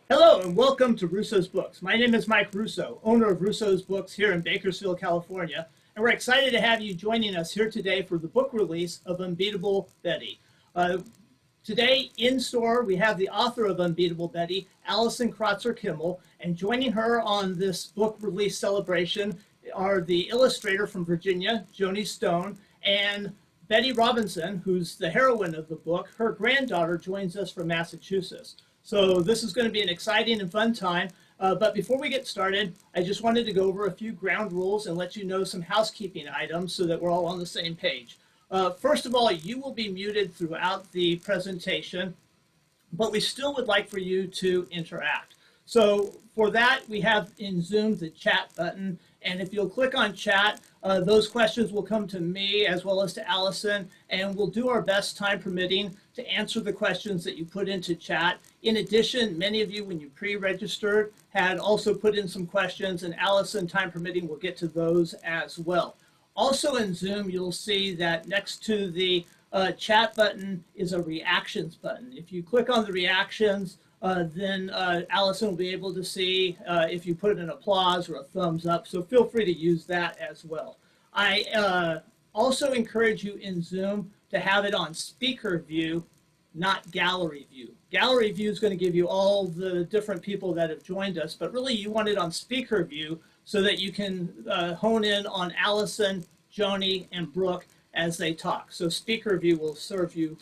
Hello and welcome to Russo's Books. My name is Mike Russo, owner of Russo's Books here in Bakersfield, California, and we're excited to have you joining us here today for the book release of Unbeatable Betty. Today in store we have the author of Unbeatable Betty, Allison Crotzer Kimmel, and joining her on this book release celebration are the illustrator from Virginia, Joanie Stone, and Betty Robinson, who's the heroine of the book. Her granddaughter joins us from Massachusetts. So this is going to be an exciting and fun time. But before we get started, I just wanted to go over a few ground rules and let you know some housekeeping items so that we're all on the same page. First of all, you will be muted throughout the presentation, but we still would like for you to interact. So for that, we have in Zoom the chat button. And if you'll click on chat, those questions will come to me as well as to Allison, and we'll do our best, time permitting, to answer the questions that you put into chat. In addition, many of you, when you pre-registered, had also put in some questions, and Allison, time permitting, will get to those as well. Also in Zoom, you'll see that next to the chat button is a reactions button. If you click on the reactions, then Allison will be able to see if you put an applause or a thumbs up, so feel free to use that as well. I also encourage you in Zoom to have it on speaker view, not gallery view. Gallery view is going to give you all the different people that have joined us, but really you want it on speaker view so that you can hone in on Allison, Joanie, and Brooke as they talk. So speaker view will serve you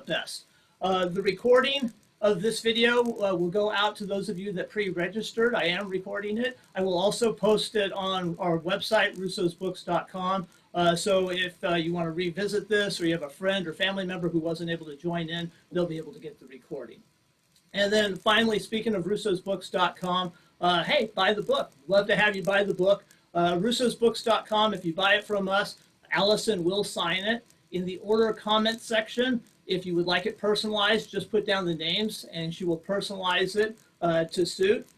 best. The recording of this video will go out to those of you that pre-registered. I am recording it. I will also post it on our website, russosbooks.com. So if you want to revisit this, or you have a friend or family member who wasn't able to join in, they'll be able to get the recording. And then finally, speaking of russosbooks.com, hey, buy the book. Love to have you buy the book. russosbooks.com, if you buy it from us, Allison will sign it. In the order comment section, if you would like it personalized, just put down the names and she will personalize it to suit.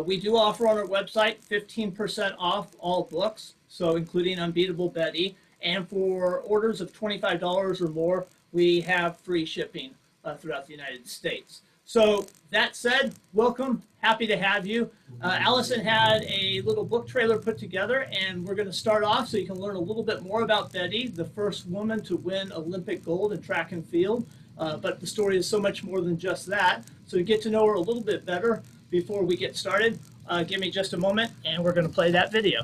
We do offer on our website 15% off all books, so including Unbeatable Betty. And for orders of $25 or more, we have free shipping throughout the United States. So that said, welcome, happy to have you. Allison had a little book trailer put together, and we're going to start off so you can learn a little bit more about Betty, the first woman to win Olympic gold in track and field. But the story is so much more than just that. So to get to know her a little bit better before we get started, give me just a moment, and we're going to play that video.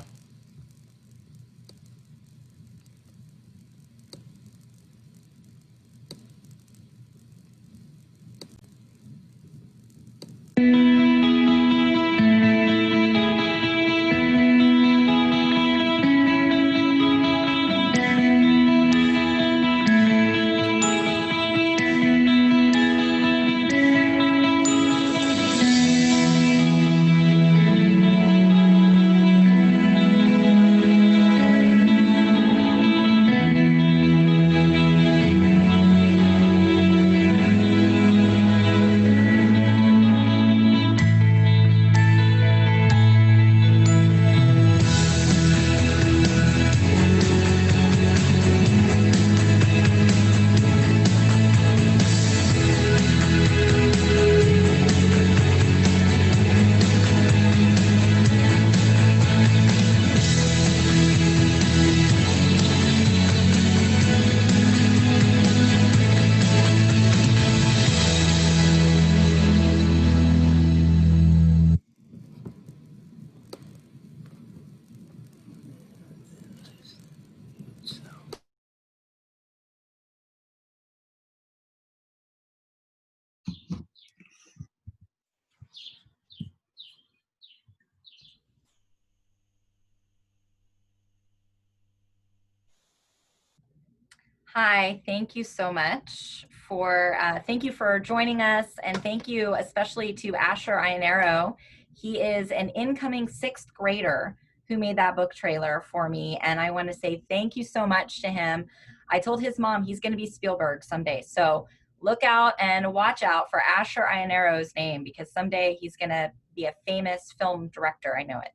Hi, thank you so much for, thank you for joining us, and thank you especially to Asher Ionero. He is an incoming 6th grader who made that book trailer for me, and I want to say thank you so much to him. I told his mom he's going to be Spielberg someday, so look out and watch out for Asher Ionero's name, because someday he's going to be a famous film director. I know it.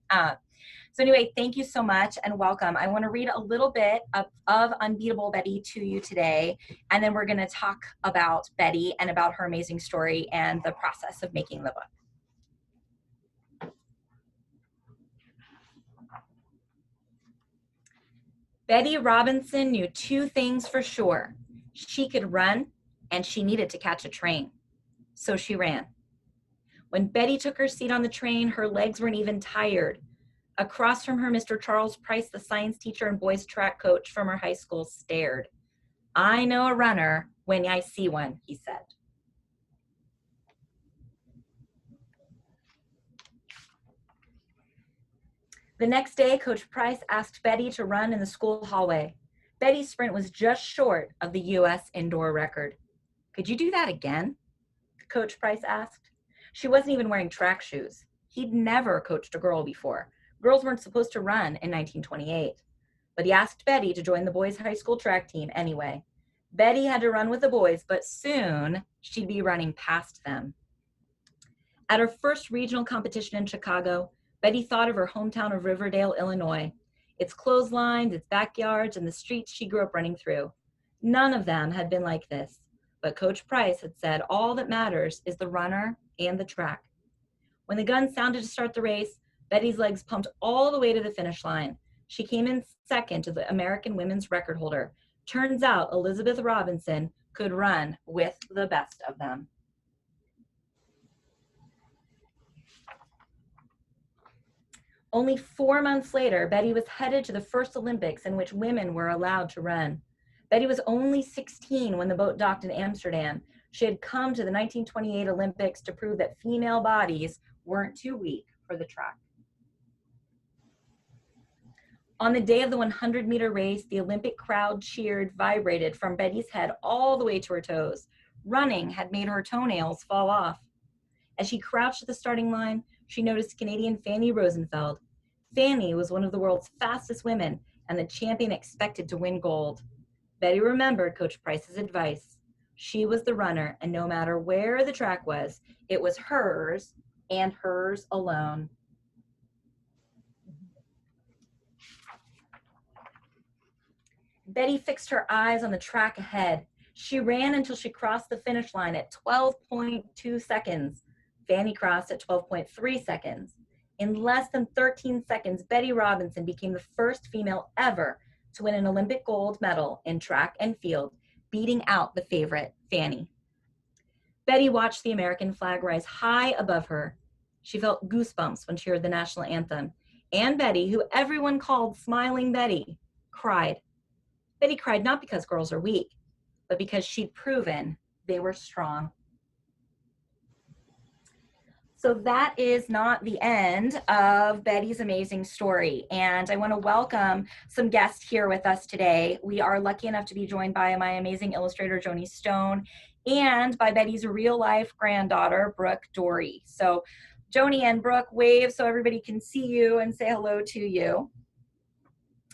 So anyway, thank you so much and welcome. I want to read a little bit of Unbeatable Betty to you today, and then we're going to talk about Betty and about her amazing story and the process of making the book. Betty Robinson knew two things for sure. She could run, and she needed to catch a train. So she ran. When Betty took her seat on the train, her legs weren't even tired. Across from her, Mr. Charles Price, the science teacher and boys track coach from her high school, stared. "I know a runner when I see one," he said. The next day, Coach Price asked Betty to run in the school hallway. Betty's sprint was just short of the U.S. indoor record. "Could you do that again?" Coach Price asked. She wasn't even wearing track shoes. He'd never coached a girl before. Girls weren't supposed to run in 1928. But he asked Betty to join the boys' high school track team anyway. Betty had to run with the boys, but soon she'd be running past them. At her first regional competition in Chicago, Betty thought of her hometown of Riverdale, Illinois, its clotheslines, its backyards, and the streets she grew up running through. None of them had been like this, but Coach Price had said all that matters is the runner and the track. When the gun sounded to start the race, Betty's legs pumped all the way to the finish line. She came in second to the American women's record holder. Turns out Elizabeth Robinson could run with the best of them. Only 4 months later, Betty was headed to the first Olympics in which women were allowed to run. Betty was only 16 when the boat docked in Amsterdam. She had come to the 1928 Olympics to prove that female bodies weren't too weak for the track. On the day of the 100-meter race, the Olympic crowd cheered, vibrated from Betty's head all the way to her toes. Running had made her toenails fall off. As she crouched at the starting line, she noticed Canadian Fanny Rosenfeld. Fanny was one of the world's fastest women and the champion expected to win gold. Betty remembered Coach Price's advice. She was the runner, and no matter where the track was, it was hers and hers alone. Betty fixed her eyes on the track ahead. She ran until she crossed the finish line at 12.2 seconds. Fanny crossed at 12.3 seconds. In less than 13 seconds, Betty Robinson became the first female ever to win an Olympic gold medal in track and field, beating out the favorite, Fanny. Betty watched the American flag rise high above her. She felt goosebumps when she heard the national anthem. And Betty, who everyone called Smiling Betty, cried. Betty cried not because girls are weak, but because she'd proven they were strong. So that is not the end of Betty's amazing story. And I want to welcome some guests here with us today. We are lucky enough to be joined by my amazing illustrator, Joanie Stone, and by Betty's real-life granddaughter, Brook Doire. So Joanie and Brook, wave so everybody can see you and say hello to you.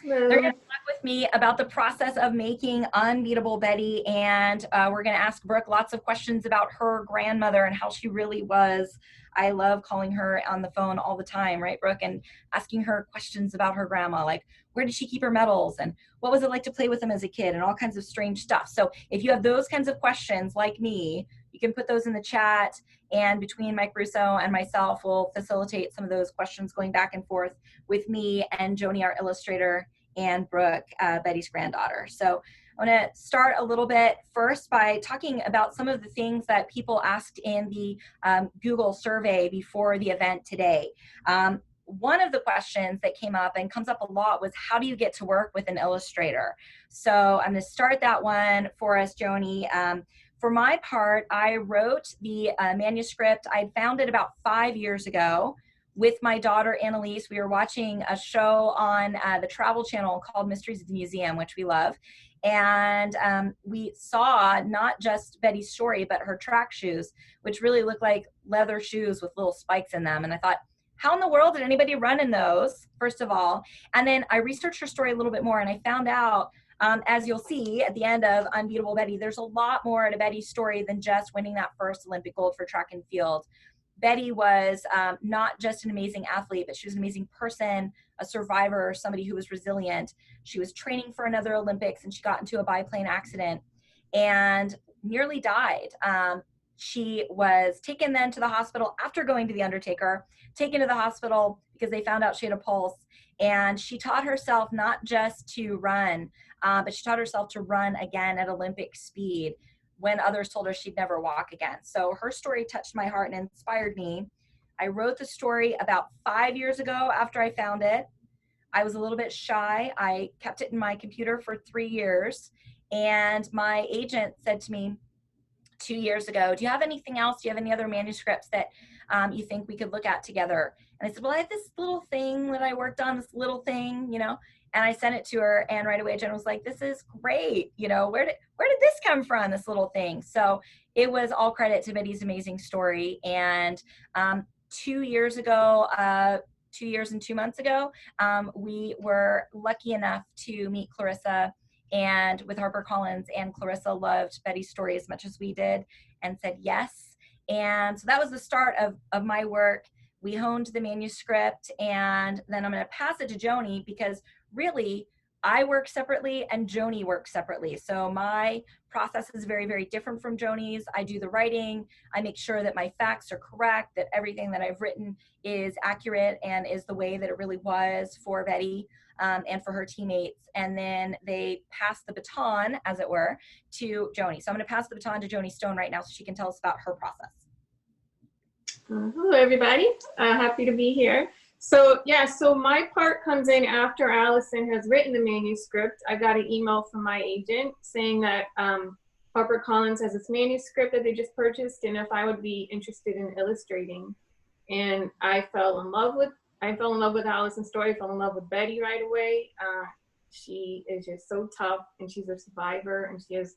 Hello. They're going to talk with me about the process of making Unbeatable Betty, and we're going to ask Brook lots of questions about her grandmother and how she really was. I love calling her on the phone all the time, right, Brook, and asking her questions about her grandma, like where did she keep her medals and what was it like to play with them as a kid and all kinds of strange stuff. So if you have those kinds of questions like me, you can put those in the chat, and between Mike Russo and myself, we'll facilitate some of those questions going back and forth with me and Joanie, our illustrator, and Brook, Betty's granddaughter. So I want to start a little bit first by talking about some of the things that people asked in the Google survey before the event today. One of the questions that came up and comes up a lot was, how do you get to work with an illustrator? So I'm going to start that one for us, Joanie. For my part, I wrote the manuscript. I found it about 5 years ago with my daughter, Annalise. We were watching a show on the Travel Channel called Mysteries of the Museum, which we love. And we saw not just Betty's story, but her track shoes, which really looked like leather shoes with little spikes in them. And I thought, how in the world did anybody run in those, first of all? And then I researched her story a little bit more, and I found out, as you'll see at the end of Unbeatable Betty, there's a lot more to Betty's story than just winning that first Olympic gold for track and field. Betty was not just an amazing athlete, but she was an amazing person, a survivor, somebody who was resilient. She was training for another Olympics, and she got into a biplane accident and nearly died. she was taken then to the hospital after going to the undertaker, taken to the hospital because they found out she had a pulse. And she taught herself not just to run, but she taught herself to run again at Olympic speed when others told her she'd never walk again. So her story touched my heart and inspired me. I wrote the story about 5 years ago after I found it. I was a little bit shy. I kept it in my computer for 3 years. And my agent said to me 2 years ago, do you have anything else? Do you have any other manuscripts that you think we could look at together? And I said, well, I have this little thing that I worked on, this little thing, you know, and I sent it to her, and right away Jen was like, this is great. You know, where did this come from, this little thing? So it was all credit to Betty's amazing story. And 2 years ago, 2 years and 2 months ago, we were lucky enough to meet Clarissa and with HarperCollins, and Clarissa loved Betty's story as much as we did and said yes. And so that was the start of my work. We honed the manuscript, and then I'm going to pass it to Joanie because really I work separately and Joanie works separately. So my process is very, very different from Joanie's. I do the writing. I make sure that my facts are correct, that everything that I've written is accurate and is the way that it really was for Betty and for her teammates. And then they pass the baton, as it were, to Joanie. So I'm going to pass the baton to Joanie Stone right now so she can tell us about her process. Hello, everybody. Happy to be here. So yeah, so my part comes in after Allison has written the manuscript. I got an email from my agent saying that HarperCollins has this manuscript that they just purchased, and if I would be interested in illustrating. And I fell in love with Allison's story. I fell in love with Betty right away. She is just so tough, and she's a survivor, and she has,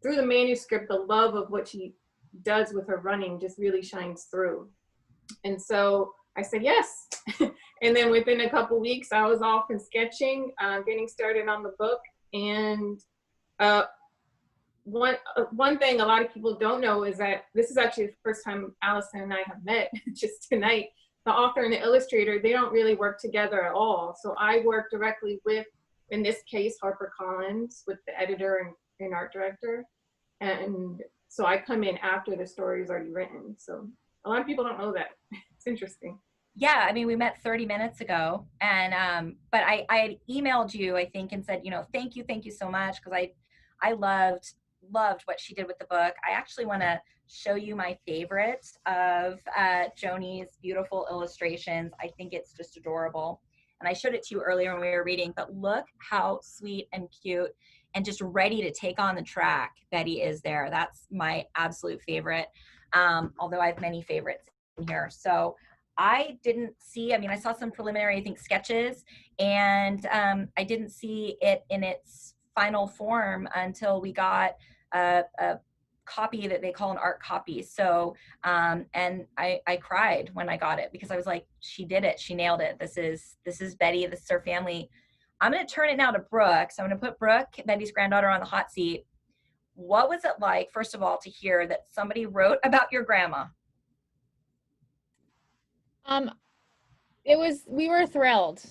through the manuscript, the love of what she does with her running just really shines through. And so I said yes. And then within a couple weeks, I was off and sketching, getting started on the book. And one thing a lot of people don't know is that this is actually the first time Allison and I have met just tonight. The author and the illustrator, they don't really work together at all. So I work directly with, in this case, HarperCollins, with the editor and art director. And so I come in after the story is already written. So a lot of people don't know that. It's interesting. Yeah, I mean, we met 30 minutes ago, and but I had emailed you, I think, and said, you know, thank you so much, because I loved what she did with the book. I actually want to show you my favorite of Joanie's beautiful illustrations. I think it's just adorable, and I showed it to you earlier when we were reading, but look how sweet and cute and just ready to take on the track Betty is there. That's my absolute favorite, although I have many favorites in here. So I didn't see, I mean, I saw some preliminary, I think, sketches, and I didn't see it in its final form until we got a copy that they call an art copy. So, and I cried when I got it, because I was like, she did it. She nailed it. This is Betty. This is her family. I'm going to turn it now to Brooke. So I'm going to put Brooke, Betty's granddaughter, on the hot seat. What was it like, first of all, to hear that somebody wrote about your grandma? We were thrilled.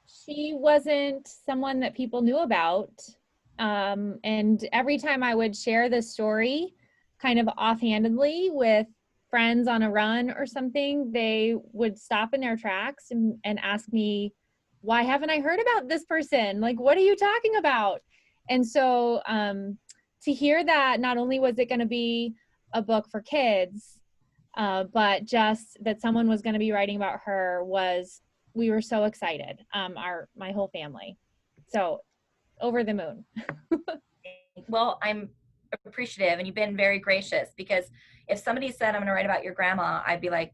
She wasn't someone that people knew about. And every time I would share the story kind of offhandedly with friends on a run or something, they would stop in their tracks and ask me, why haven't I heard about this person? Like, what are you talking about? And so to hear that not only was it going to be a book for kids, but just that someone was going to be writing about her, we were so excited, my whole family. So over the moon. Well, I'm appreciative, and you've been very gracious, because if somebody said, I'm going to write about your grandma, I'd be like,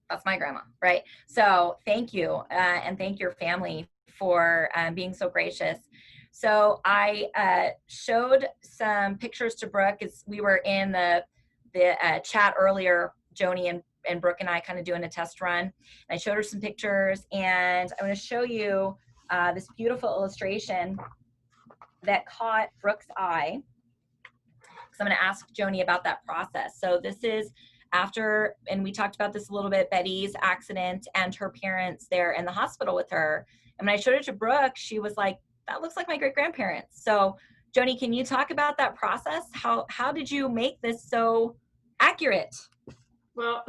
that's my grandma, right? So thank you, and thank your family for being so gracious. So I showed some pictures to Brooke as we were in the chat earlier, Joanie and Brooke and I kind of doing a test run. And I showed her some pictures, and I'm going to show you this beautiful illustration that caught Brooke's eye. So I'm going to ask Joanie about that process. So this is after, and we talked about this a little bit, Betty's accident and her parents there in the hospital with her. And when I showed it to Brooke, she was like, that looks like my great-grandparents. So Joanie, can you talk about that process? How did you make this so accurate? Well,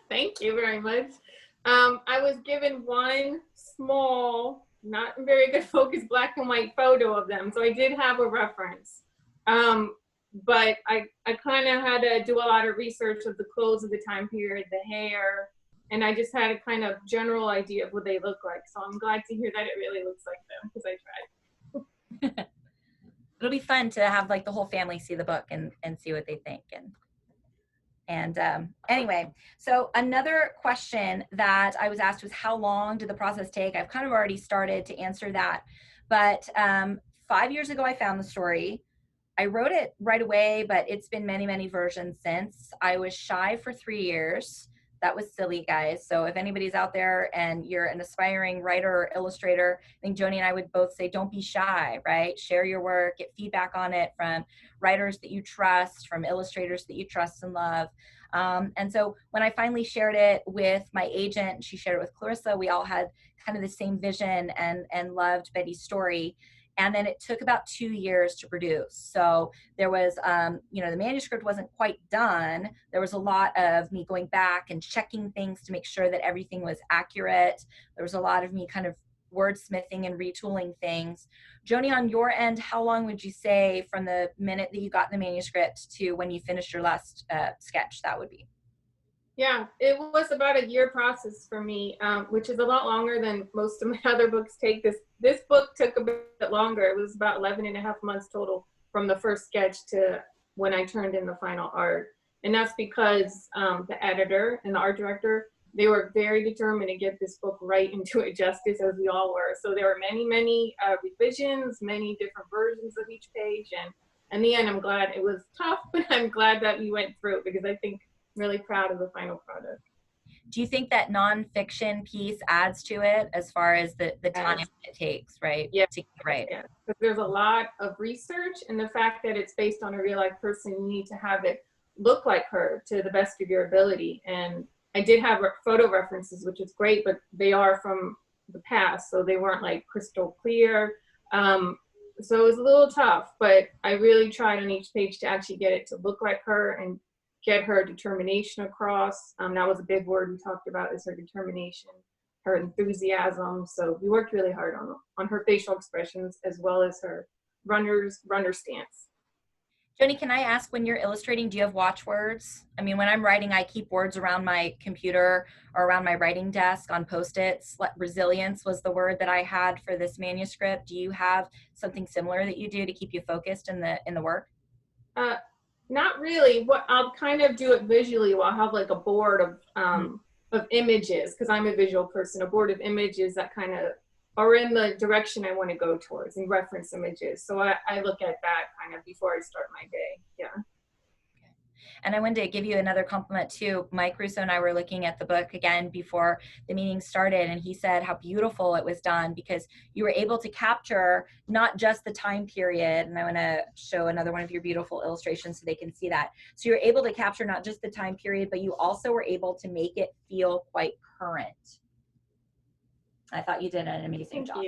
thank you very much. I was given one small, not very good focus black and white photo of them, so I did have a reference. But I kind of had to do a lot of research of the clothes of the time period, the hair, and I just had a kind of general idea of what they look like. So I'm glad to hear that it really looks like them, because I tried. It'll be fun to have like the whole family see the book and see what they think. And anyway, so another question that I was asked was, how long did the process take? I've kind of already started to answer that, but 5 years ago, I found the story. I wrote it right away, but it's been many, many versions since. I was shy for 3 years. That was silly, guys. So if anybody's out there and you're an aspiring writer or illustrator, I think Joanie and I would both say, don't be shy, right? Share your work, get feedback on it from writers that you trust, from illustrators that you trust and love. And so when I finally shared it with my agent, she shared it with Clarissa, we all had kind of the same vision and loved Betty's story. And then it took about 2 years to produce. So there was, the manuscript wasn't quite done. There was a lot of me going back and checking things to make sure that everything was accurate. There was a lot of me kind of wordsmithing and retooling things. Joanie, on your end, how long would you say from the minute that you got the manuscript to when you finished your last sketch that would be? Yeah, it was about a year process for me, which is a lot longer than most of my other books take. This book took a bit longer. It was about 11 and a half months total from the first sketch to when I turned in the final art. And that's because the editor and the art director, they were very determined to get this book right and do it justice, as we all were. So there were many, many revisions, many different versions of each page. And in the end, I'm glad it was tough, but I'm glad that we went through it, because I think really proud of the final product. Do you think that nonfiction piece adds to it as far as the time it takes, right? Yeah. To get right. Yeah. Because there's a lot of research, and the fact that it's based on a real life person, you need to have it look like her to the best of your ability. And I did have photo references, which is great, but they are from the past, so they weren't like crystal clear. So it was a little tough, but I really tried on each page to actually get it to look like her and get her determination across. That was a big word we talked about, is her determination, her enthusiasm. So we worked really hard on her facial expressions as well as her runner stance. Joanie, can I ask, when you're illustrating, do you have watchwords? I mean, when I'm writing, I keep words around my computer or around my writing desk on Post-its. Resilience was the word that I had for this manuscript. Do you have something similar that you do to keep you focused in the work? Not really. What I'll kind of do it visually. I'll have like a board of images, because I'm a visual person, a board of images that kind of are in the direction I want to go towards, and reference images. So I look at that kind of before I start my day. Yeah. And I wanted to give you another compliment too. Mike Russo and I were looking at the book again before the meeting started, and he said how beautiful it was done, because you were able to capture not just the time period, and I want to show another one of your beautiful illustrations so they can see that. So you're able to capture not just the time period, but you also were able to make it feel quite current. I thought you did an amazing job.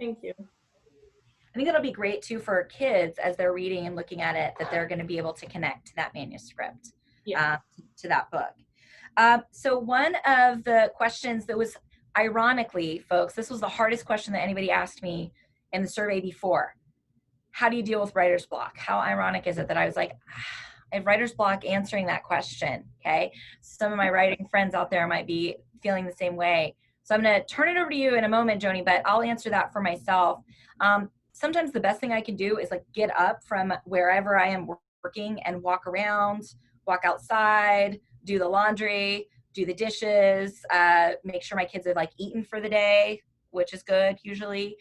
Thank you. I think that'll be great too for kids as they're reading and looking at it, that they're going to be able to connect to that manuscript, to that book. So one of the questions that was, ironically, folks, this was the hardest question that anybody asked me in the survey before. How do you deal with writer's block? How ironic is it that I was like, I have writer's block answering that question, okay? Some of my writing friends out there might be feeling the same way. So I'm going to turn it over to you in a moment, Joanie, but I'll answer that for myself. Sometimes the best thing I can do is like get up from wherever I am working and walk around, walk outside, do the laundry, do the dishes, make sure my kids have like eaten for the day, which is good usually.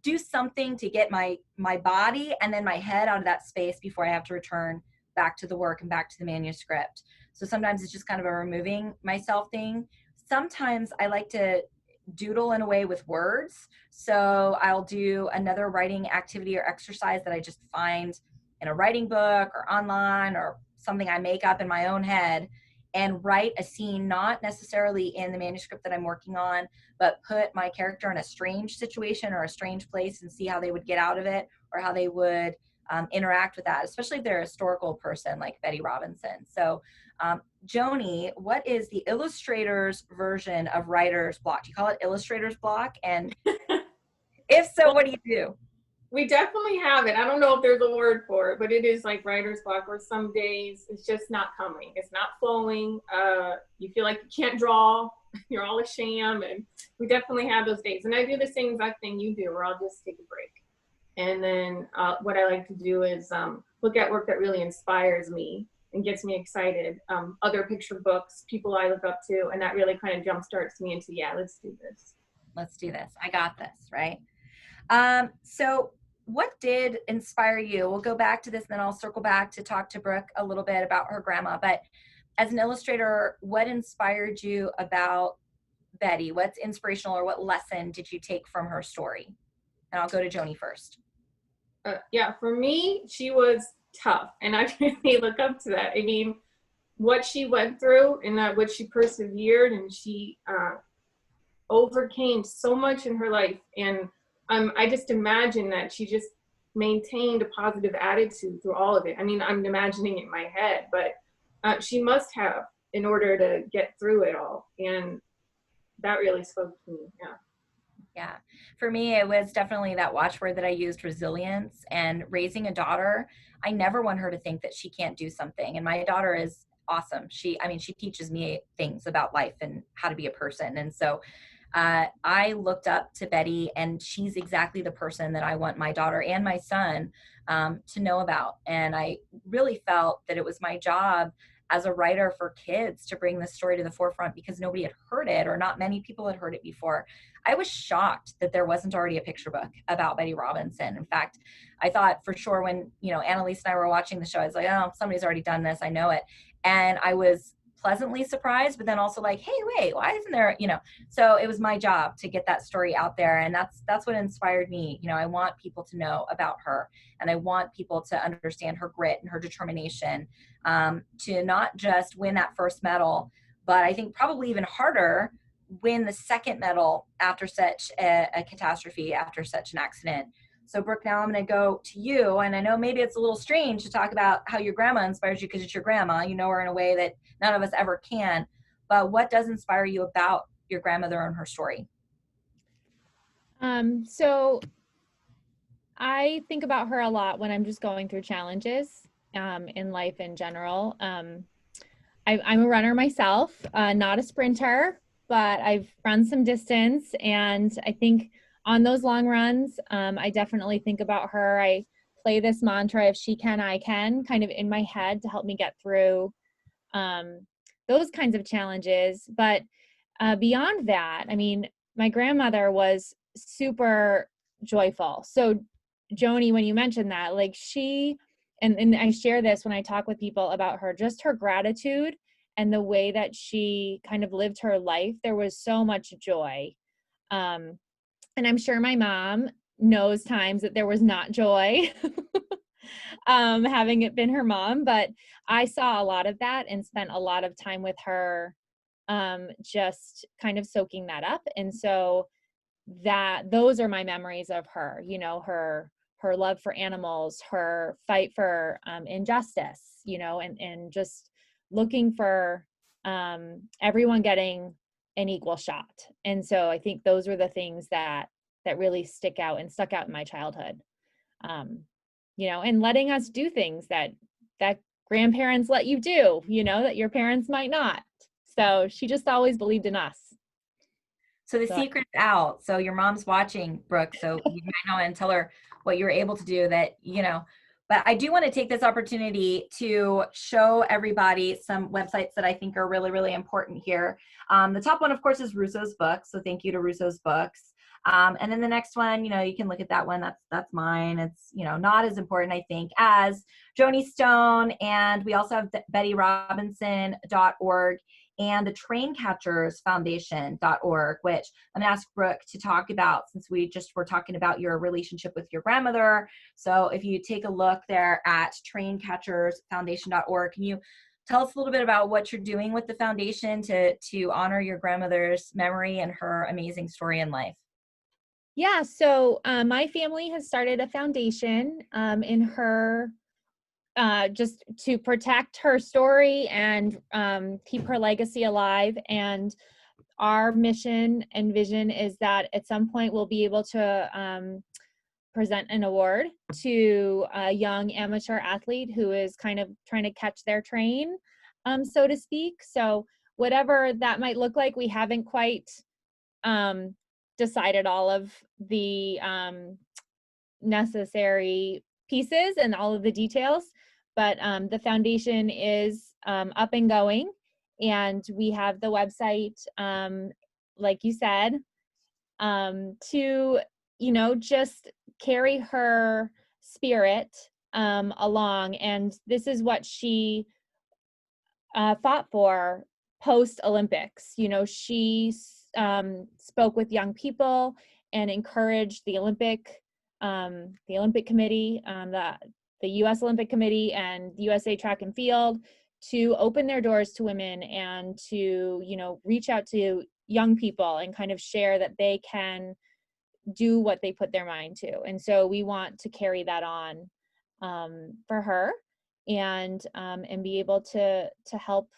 Do something to get my body and then my head out of that space before I have to return back to the work and back to the manuscript. So sometimes it's just kind of a removing myself thing. Sometimes I like to doodle in a way with words. So I'll do another writing activity or exercise that I just find in a writing book or online or something I make up in my own head. and write a scene, not necessarily in the manuscript that I'm working on, but put my character in a strange situation or a strange place and see how they would get out of it, or how they would interact with that, especially if they're a historical person like Betty Robinson. So Joanie, what is the Illustrators version of writer's block? Do you call it Illustrator's block? And if so, what do you do? We definitely have it. I don't know if there's a word for it, but it is like writer's block, where some days it's just not coming. It's not flowing. You feel like you can't draw. You're all a sham. And we definitely have those days. And I do the same exact thing you do, where I'll just take a break. And then what I like to do is look at work that really inspires me and gets me excited. Other picture books, people I look up to, and that really kind of jumpstarts me into, yeah, let's do this. Let's do this. I got this, right? So what did inspire you? We'll go back to this, then I'll circle back to talk to Brook a little bit about her grandma. But as an illustrator, what inspired you about Betty? What's inspirational, or what lesson did you take from her story? And I'll go to Joanie first. Yeah, for me, she was tough, and I really look up to that. I mean, what she went through, and what she persevered, and she overcame so much in her life. And I just imagine that she just maintained a positive attitude through all of it. I mean, I'm imagining it in my head, but she must have, in order to get through it all. And that really spoke to me, yeah. Yeah, for me, it was definitely that watchword that I used, resilience. And raising a daughter, I never want her to think that she can't do something. And my daughter is awesome. She teaches me things about life and how to be a person. And so I looked up to Betty, and she's exactly the person that I want my daughter and my son to know about. And I really felt that it was my job as a writer for kids to bring this story to the forefront, because nobody had heard it, or not many people had heard it before. I was shocked that there wasn't already a picture book about Betty Robinson. In fact, I thought for sure when, Annalise and I were watching the show, I was like, oh, somebody's already done this. I know it. And I was pleasantly surprised, but then also like, hey, wait, why isn't there, so it was my job to get that story out there. And that's what inspired me. I want people to know about her, and I want people to understand her grit and her determination to not just win that first medal, but I think probably even harder, win the second medal after such a catastrophe, after such an accident. So Brook, now I'm going to go to you. And I know maybe it's a little strange to talk about how your grandma inspires you, because it's your grandma. You know her in a way that none of us ever can. But what does inspire you about your grandmother and her story? So I think about her a lot when I'm just going through challenges in life in general. I'm a runner myself, not a sprinter, but I've run some distance. And I think on those long runs, I definitely think about her. I play this mantra, if she can, I can, kind of in my head to help me get through those kinds of challenges. But beyond that, I mean, my grandmother was super joyful. So Joanie, when you mentioned that, like and I share this when I talk with people about her, just her gratitude and the way that she kind of lived her life, there was so much joy. And I'm sure my mom knows times that there was not joy, having it been her mom, but I saw a lot of that and spent a lot of time with her, just kind of soaking that up. And so those are my memories of her, her love for animals, her fight for injustice, and just looking for everyone getting an equal shot. And so I think those were the things that really stuck out in my childhood. And letting us do things that grandparents let you do, that your parents might not. So she just always believed in us. So the secret's out. So your mom's watching, Brook. So you might know and tell her what you were able to do that, But I do want to take this opportunity to show everybody some websites that I think are really, really important here. The top one, of course, is Russo's Books. So thank you to Russo's Books. And then the next one, you can look at that one. That's mine. It's, not as important, I think, as Joanie Stone. And we also have BettyRobinson.org and the TrainCatchersFoundation.org, which I'm going to ask Brook to talk about, since we just were talking about your relationship with your grandmother. So if you take a look there at TrainCatchersFoundation.org, can you tell us a little bit about what you're doing with the foundation to honor your grandmother's memory and her amazing story in life. Yeah, so my family has started a foundation in her, just to protect her story and keep her legacy alive. And our mission and vision is that at some point we'll be able to present an award to a young amateur athlete who is kind of trying to catch their train, so to speak. So whatever that might look like, we haven't quite decided all of the necessary pieces and all of the details, but the foundation is up and going, and we have the website, like you said, to, you know, just carry her spirit along. And this is what she fought for post Olympics. You know, she spoke with young people and encouraged the Olympic Committee, the U.S. Olympic Committee and USA Track and Field to open their doors to women and to, you know, reach out to young people and kind of share that they can do what they put their mind to. And so we want to carry that on for her and be able to help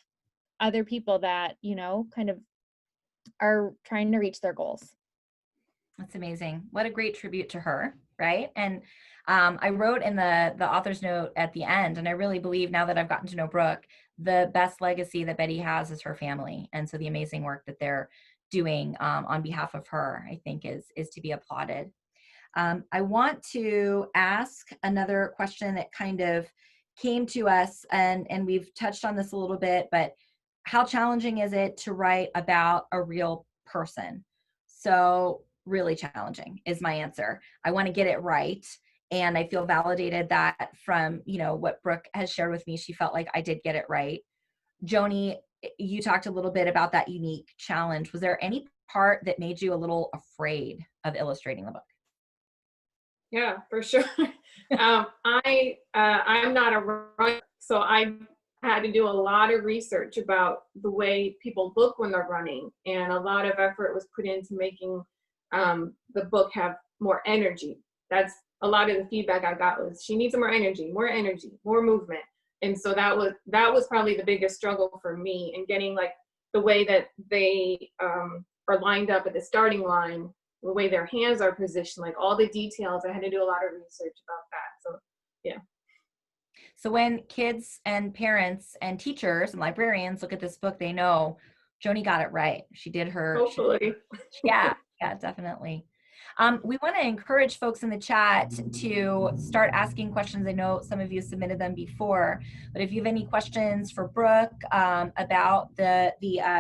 other people that, you know, kind of are trying to reach their goals. That's amazing. What a great tribute to her, right? And I wrote in the author's note at the end, and I really believe now that I've gotten to know Brooke, the best legacy that Betty has is her family. And so the amazing work that they're doing on behalf of her, I think is to be applauded. I want to ask another question that kind of came to us, and we've touched on this a little bit, but how challenging is it to write about a real person? So really challenging is my answer. I want to get it right. And I feel validated that from, you know, what Brooke has shared with me, she felt like I did get it right. Joanie, you talked a little bit about that unique challenge. Was there any part that made you a little afraid of illustrating the book? Yeah, for sure. I'm not a writer, so I had to do a lot of research about the way people look when they're running, and a lot of effort was put into making the book have more energy. That's a lot of the feedback I got was she needs more energy, more movement. And so that was probably the biggest struggle for me in getting like the way that they are lined up at the starting line, the way their hands are positioned, like all the details. I had to do a lot of research about that. So yeah. So when kids and parents and teachers and librarians look at this book, they know Joanie got it right. She did her. Hopefully. Yeah, definitely. We want to encourage folks in the chat to start asking questions. I know some of you submitted them before, but if you have any questions for Brooke about the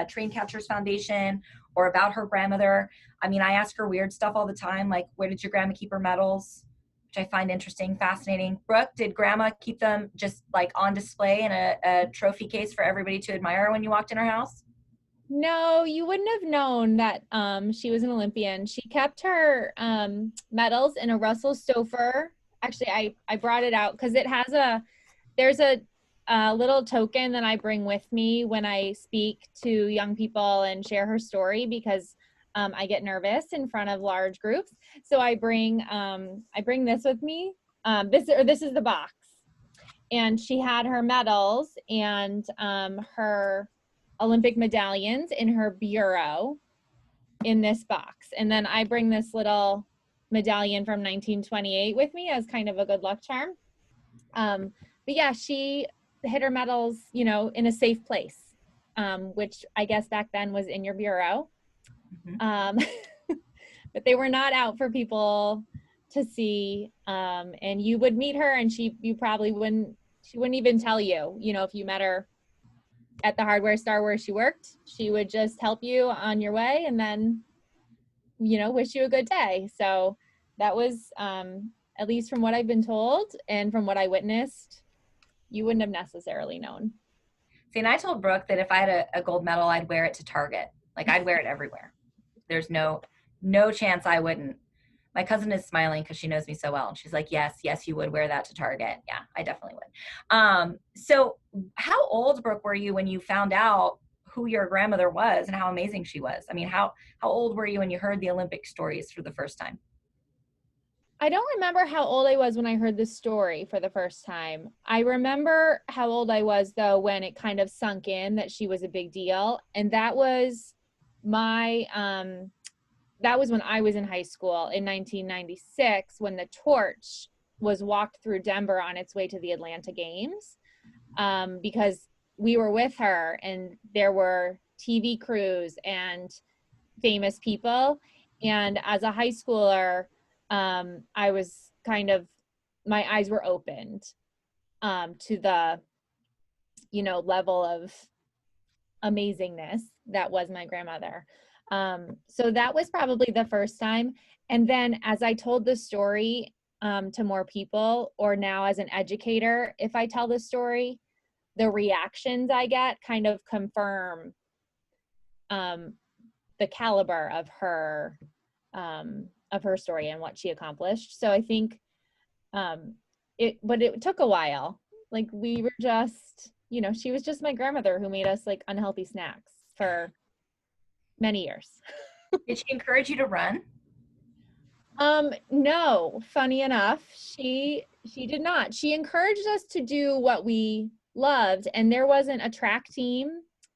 Train Catchers Foundation or about her grandmother, I mean, I ask her weird stuff all the time, like, where did your grandma keep her medals? Which I find interesting, fascinating. Brooke, did grandma keep them just like on display in a trophy case for everybody to admire when you walked in her house? No, you wouldn't have known that she was an Olympian. She kept her medals in a Russell Stouffer. Actually, I brought it out because there's a little token that I bring with me when I speak to young people and share her story, because I get nervous in front of large groups. So I bring this with me. This is the box, and she had her medals and her Olympic medallions in her bureau in this box. And then I bring this little medallion from 1928 with me as kind of a good luck charm. But yeah, she hid her medals, you know, in a safe place, which I guess back then was in your bureau. Mm-hmm. But they were not out for people to see. And you would meet her and she wouldn't even tell you, you know, if you met her at the hardware store where she worked, she would just help you on your way and then, you know, wish you a good day. So that was, at least from what I've been told and from what I witnessed, you wouldn't have necessarily known. See, and I told Brooke that if I had a gold medal, I'd wear it to Target. Like, I'd wear it everywhere. There's no chance I wouldn't. My cousin is smiling because she knows me so well. And she's like, yes, you would wear that to Target. Yeah, I definitely would. So how old, Brooke, were you when you found out who your grandmother was and how amazing she was? I mean, how old were you when you heard the Olympic stories for the first time? I don't remember how old I was when I heard the story for the first time. I remember how old I was, though, when it kind of sunk in that she was a big deal. And that was my, that was when I was in high school in 1996, when the torch was walked through Denver on its way to the Atlanta Games, because we were with her and there were TV crews and famous people. And as a high schooler, I was kind of, my eyes were opened to the, you know, level of amazingness that was my grandmother. So that was probably the first time. And then as I told the story to more people, or now as an educator, if I tell the story, the reactions I get kind of confirm the caliber of her story and what she accomplished. So I think but it took a while. Like, we were just, you know, she was just my grandmother who made us like unhealthy snacks for many years. Did she encourage you to run? No, funny enough, she did not. She encouraged us to do what we loved, and there wasn't a track team,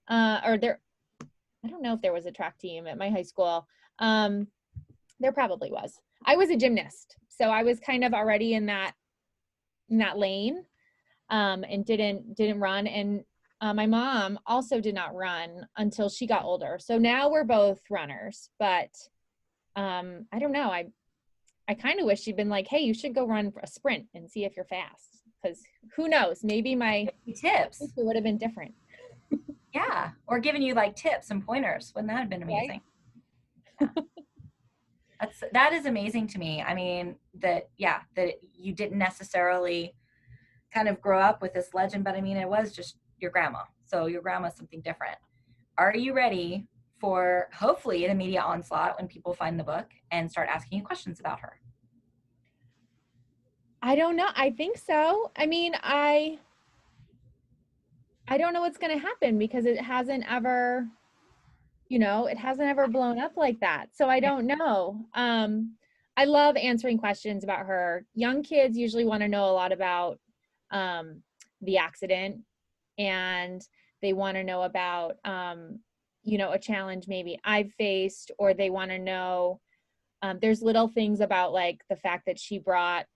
I don't know if there was a track team at my high school. There probably was. I was a gymnast, so I was kind of already in that lane, and didn't run. And my mom also did not run until she got older. So now we're both runners, but I don't know. I kind of wish she'd been like, hey, you should go run a sprint and see if you're fast, because who knows, maybe my tips would have been different. Yeah, or giving you like tips and pointers. Wouldn't that have been amazing? Right? Yeah. That is amazing to me. I mean, that you didn't necessarily kind of grow up with this legend, but I mean, it was just your grandma. So your grandma's something different. Are you ready for hopefully an immediate onslaught when people find the book and start asking you questions about her? I don't know. I think so. I mean, I don't know what's going to happen, because it hasn't ever, you know, it hasn't ever blown up like that. So I don't know. I love answering questions about her. Young kids usually want to know a lot about the accident, and they want to know about, you know, a challenge maybe I've faced, or they want to know, there's little things about like the fact that she brought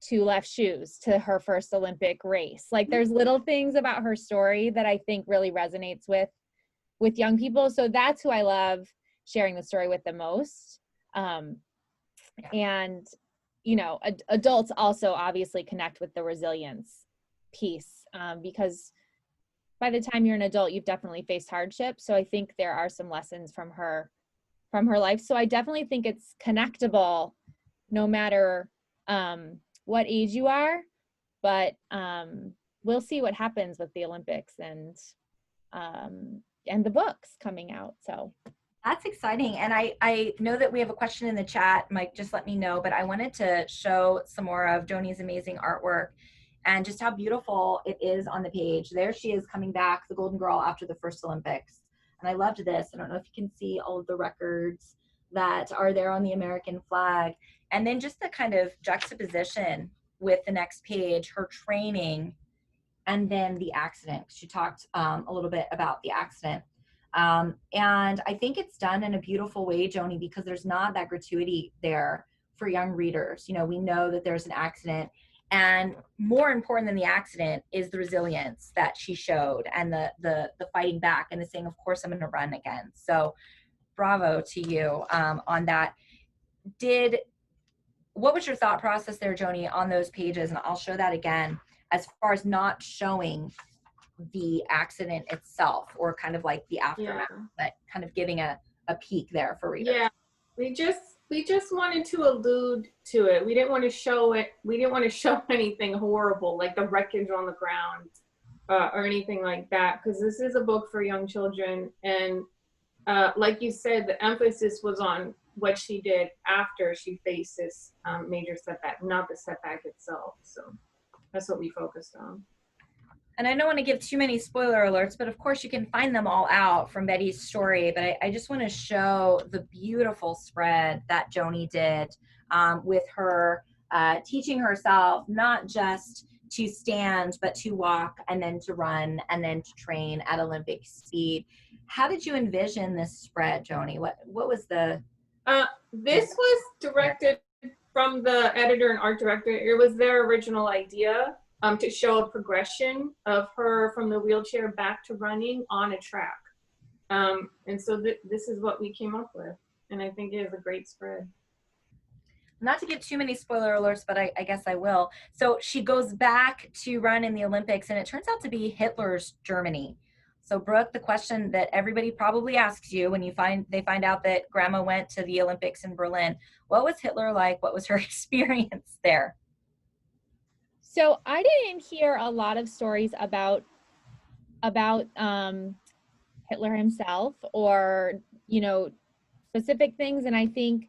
2 left shoes to her first Olympic race. Like, there's little things about her story that I think really resonates with young people. So that's who I love sharing the story with the most. And, you know, adults also obviously connect with the resilience piece, because by the time you're an adult, you've definitely faced hardship. So I think there are some lessons from her life. So I definitely think it's connectable no matter what age you are, but we'll see what happens with the Olympics and the books coming out. So that's exciting. And I know that we have a question in the chat. Mike, just let me know, but I wanted to show some more of Joanie's amazing artwork and just how beautiful it is on the page. There she is coming back, the Golden Girl, after the first Olympics. And I loved this. I don't know if you can see all of the records that are there on the American flag. And then just the kind of juxtaposition with the next page, her training, and then the accident. She talked a little bit about the accident. And I think it's done in a beautiful way, Joanie, because there's not that gratuity there for young readers. You know, we know that there's an accident, and more important than the accident is the resilience that she showed, and the fighting back, and the saying, of course I'm going to run again. So bravo to you on that. What was your thought process there, Joanie, on those pages? And I'll show that again, as far as not showing the accident itself, or kind of like the aftermath, but kind of giving a peek there for readers. Yeah, we just wanted to allude to it. We didn't want to show it. We didn't want to show anything horrible, like the wreckage on the ground or anything like that, because this is a book for young children. And like you said, the emphasis was on what she did after she faced this major setback, not the setback itself. So that's what we focused on. And I don't want to give too many spoiler alerts, but of course you can find them all out from Betty's story. But I just want to show the beautiful spread that Joanie did with her teaching herself not just to stand, but to walk and then to run and then to train at Olympic speed. How did you envision this spread, Joanie? What was the? This was directed from the editor and art director. It was their original idea to show a progression of her from the wheelchair back to running on a track. And so this is what we came up with. And I think it is a great spread. Not to give too many spoiler alerts, but I guess I will. So she goes back to run in the Olympics, and it turns out to be Hitler's Germany. So Brooke, the question that everybody probably asks you when they find out that Grandma went to the Olympics in Berlin, what was Hitler like? What was her experience there? So I didn't hear a lot of stories about Hitler himself, or, you know, specific things. And I think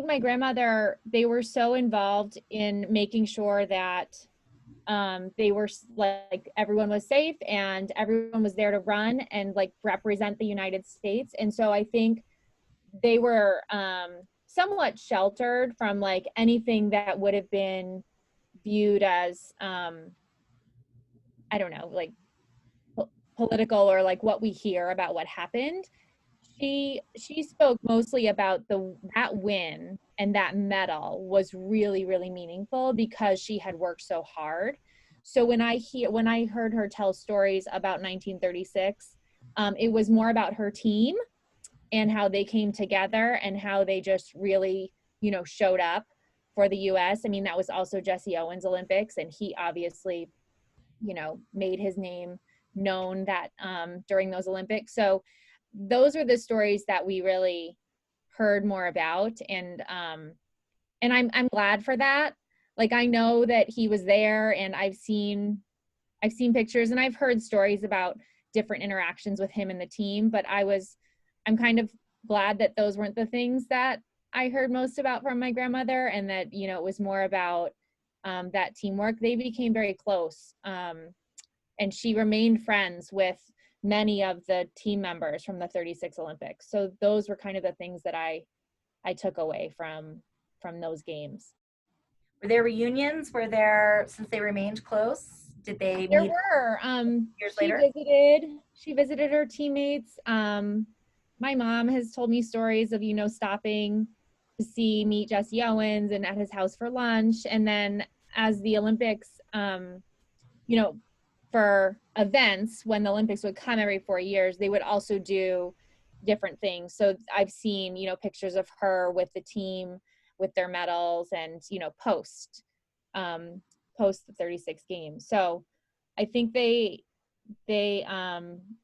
my grandmother, they were so involved in making sure that they were like, everyone was safe and everyone was there to run and like represent the United States. And so I think they were somewhat sheltered from like anything that would have been viewed as I don't know, like political, or like what we hear about what happened. She spoke mostly about that win, and that medal was really, really meaningful because she had worked so hard. So when I heard her tell stories about 1936, it was more about her team and how they came together and how they just really, you know, showed up for the US. I mean, that was also Jesse Owens' Olympics, and he obviously, you know, made his name known that during those Olympics. So those are the stories that we really heard more about, and I'm glad for that. Like, I know that he was there, and I've seen pictures, and I've heard stories about different interactions with him and the team, but I'm kind of glad that those weren't the things that I heard most about from my grandmother, and that, you know, it was more about that teamwork. They became very close, and she remained friends with many of the team members from the 36 Olympics. So those were kind of the things that I took away from those games. Were there reunions? Since they remained close, did they There meet were. years later? She visited her teammates. My mom has told me stories of, you know, stopping to meet Jesse Owens and at his house for lunch. And then as the Olympics, you know, for events, when the Olympics would come every 4 years, they would also do different things. So I've seen, you know, pictures of her with the team with their medals, and, you know, post the 36 games. So I think they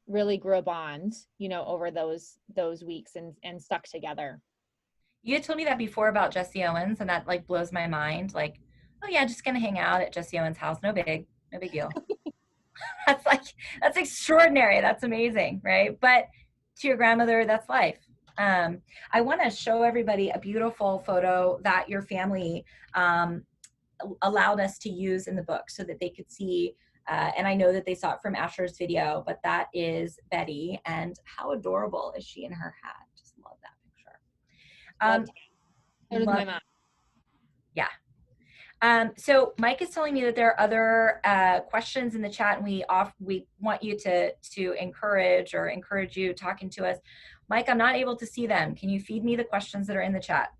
really grew a bond, you know, over those weeks, and stuck together. You had told me that before about Jesse Owens, and that like blows my mind. Like, oh yeah, just gonna hang out at Jesse Owens' house. No big deal. That's extraordinary. That's amazing, right? But to your grandmother, that's life. I want to show everybody a beautiful photo that your family allowed us to use in the book so that they could see, and I know that they saw it from Asher's video, but that is Betty, and how adorable is she in her hat? Just love that picture. So does my mom. Yeah. So Mike is telling me that there are other questions in the chat, and we want you to encourage you talking to us. Mike, I'm not able to see them. Can you feed me the questions that are in the chat?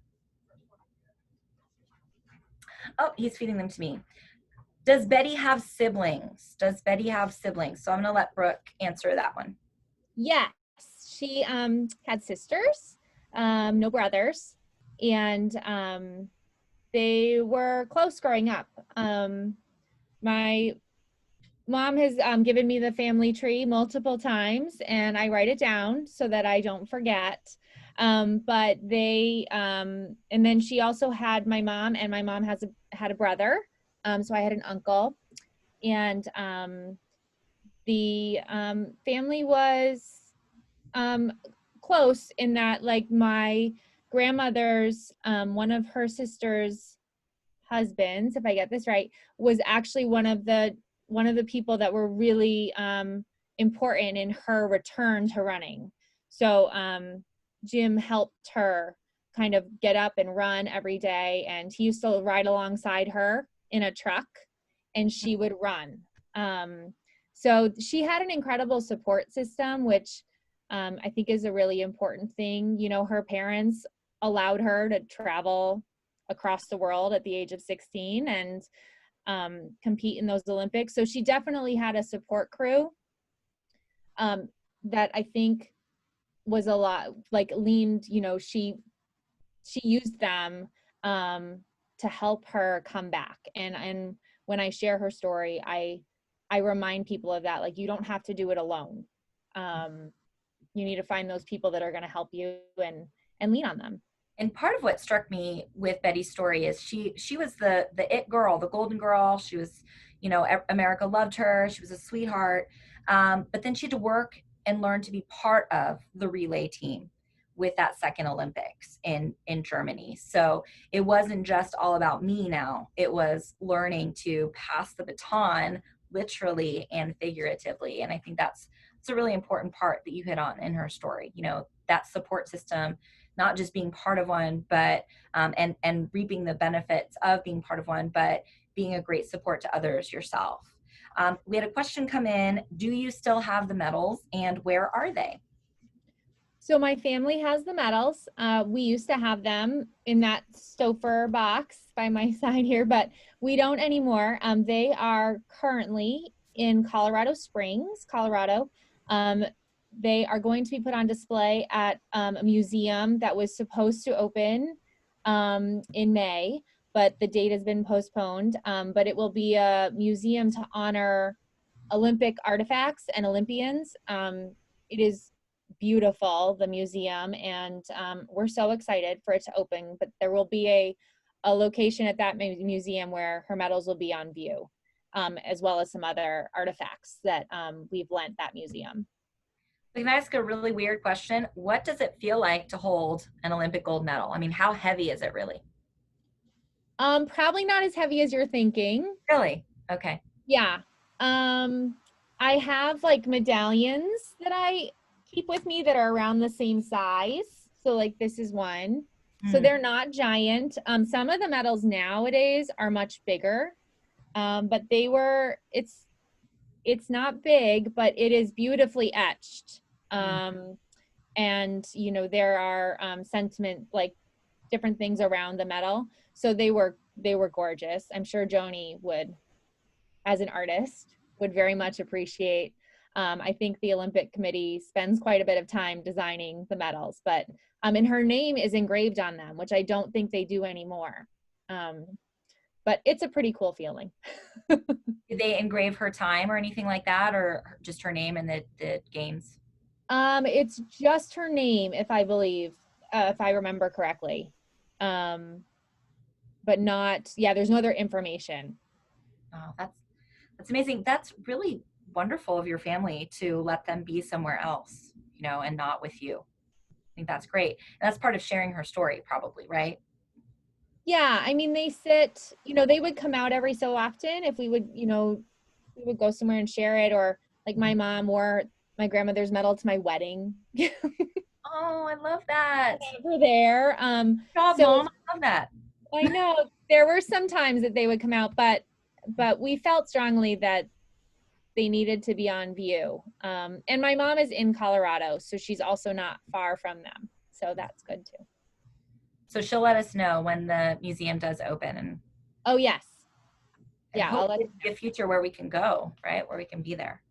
Oh, he's feeding them to me. Does Betty have siblings? So I'm going to let Brooke answer that one. Yes, she had sisters, no brothers, and they were close growing up. My mom has given me the family tree multiple times, and I write it down so that I don't forget. But they, and then she also had my mom, and my mom had a brother. So I had an uncle, and the family was close in that, like, my grandmother's, one of her sister's husbands, if I get this right, was actually one of one of the people that were really important in her return to running. So Jim helped her kind of get up and run every day, and he used to ride alongside her in a truck, and she would run. So she had an incredible support system, which I think is a really important thing. You know, her parents allowed her to travel across the world at the age of 16 and compete in those Olympics. So she definitely had a support crew that I think was a lot, like leaned, you know, she used them to help her come back. And when I share her story, I remind people of that. Like, you don't have to do it alone. You need to find those people that are going to help you and lean on them. And part of what struck me with Betty's story is she was the it girl, the golden girl. She was, you know, America loved her. She was a sweetheart. But then she had to work and learn to be part of the relay team with that second Olympics in Germany. So it wasn't just all about me now. It was learning to pass the baton literally and figuratively. And I think that's a really important part that you hit on in her story. You know, that support system, not just being part of one, but and reaping the benefits of being part of one, but being a great support to others yourself. We had a question come in. Do you still have the medals, and where are they? So my family has the medals. We used to have them in that Stouffer box by my side here, but we don't anymore. They are currently in Colorado Springs, Colorado. They are going to be put on display at a museum that was supposed to open in May, but the date has been postponed. But it will be a museum to honor Olympic artifacts and Olympians. It is beautiful, the museum, and we're so excited for it to open. But there will be a location at that museum where her medals will be on view, as well as some other artifacts that we've lent that museum. Can I ask a really weird question? What does it feel like to hold an Olympic gold medal? I mean, how heavy is it really? Probably not as heavy as you're thinking. Really? Okay. Yeah. I have like medallions that I keep with me that are around the same size. So like this is one. So they're not giant. Some of the medals nowadays are much bigger. But it's not big, but it is beautifully etched. And you know, there are sentiment, like different things around the medal. So they were gorgeous. I'm sure Joanie would, as an artist, would very much appreciate. I think the Olympic Committee spends quite a bit of time designing the medals, but and her name is engraved on them, which I don't think they do anymore. But it's a pretty cool feeling. Did they engrave her time or anything like that, or just her name and the games? It's just her name, if I remember correctly. But not, yeah, there's no other information. Oh, that's amazing. That's really wonderful of your family to let them be somewhere else, you know, and not with you. I think that's great. And that's part of sharing her story, probably, right? Yeah, I mean, they would come out every so often if we would go somewhere and share it, or like my mom wore my grandmother's medal to my wedding. Oh, I love that. Over there. Job, Mom. I love that. I know there were some times that they would come out, but we felt strongly that they needed to be on view. And my mom is in Colorado, so she's also not far from them. So that's good too. So she'll let us know when the museum does open. And oh, yes. Yeah, I'll let you know. A future where we can go, right? Where we can be there.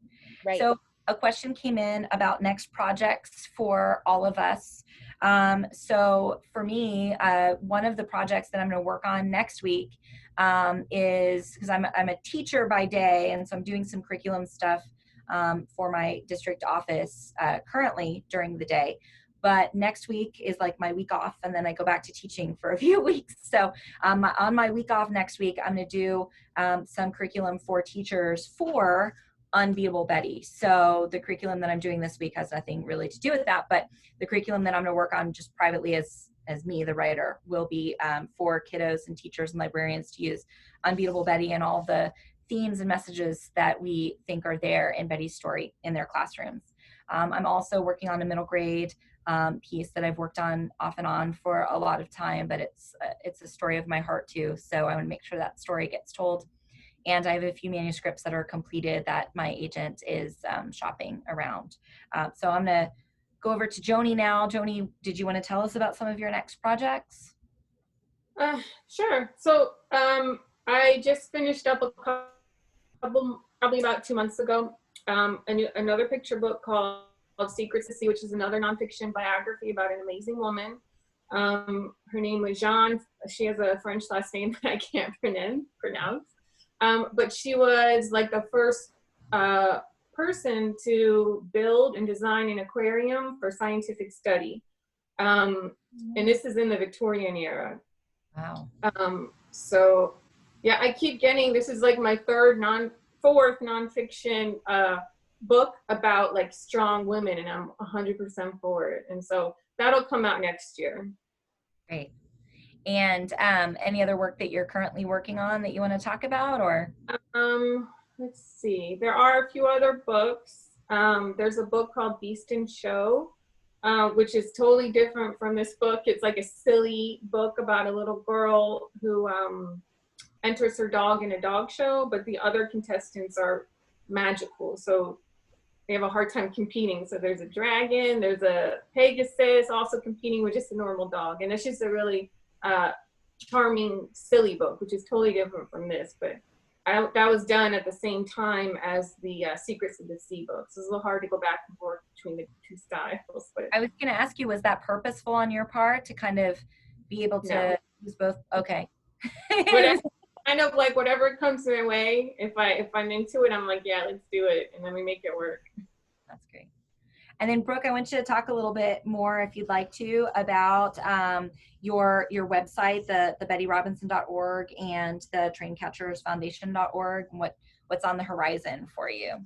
Right. So a question came in about next projects for all of us. So for me, one of the projects that I'm going to work on next week is, because I'm a teacher by day, and so I'm doing some curriculum stuff for my district office currently during the day. But next week is like my week off, and then I go back to teaching for a few weeks. So on my week off next week, I'm going to do some curriculum for teachers for Unbeatable Betty. So the curriculum that I'm doing this week has nothing really to do with that, but the curriculum that I'm going to work on just privately as me, the writer, will be for kiddos and teachers and librarians to use Unbeatable Betty and all the themes and messages that we think are there in Betty's story in their classrooms. I'm also working on a middle grade piece that I've worked on off and on for a lot of time, but it's a story of my heart too. So I want to make sure that story gets told. And I have a few manuscripts that are completed that my agent is shopping around. So I'm going to go over to Joanie now. Joanie, did you want to tell us about some of your next projects? Sure. So I just finished up a couple, probably about 2 months ago, another picture book called Secrets to See, which is another nonfiction biography about an amazing woman. Her name was Jeanne. She has a French last name that I can't pronounce. But she was like the first person to build and design an aquarium for scientific study. And this is in the Victorian era. Wow. So yeah, I keep getting, this is like my fourth nonfiction book about like strong women, and I'm 100% for it. And so that'll come out next year. Great. And any other work that you're currently working on that you want to talk about, or? Let's see. There are a few other books. There's a book called Beast and Show, which is totally different from this book. It's like a silly book about a little girl who enters her dog in a dog show, but the other contestants are magical. So they have a hard time competing. So there's a dragon, there's a Pegasus also competing with just a normal dog. And it's just a really charming, silly book, which is totally different from this. But that was done at the same time as the Secrets of the Sea books. So it's a little hard to go back and forth between the two styles. But I was going to ask you, was that purposeful on your part to kind of be able to use both? Okay. Kind of like whatever comes my way. If I'm into it, I'm like, yeah, let's do it, and then we make it work. That's great. And then Brooke, I want you to talk a little bit more, if you'd like to, about your website, the bettyrobinson.org and the traincatchersfoundation.org, and what's on the horizon for you.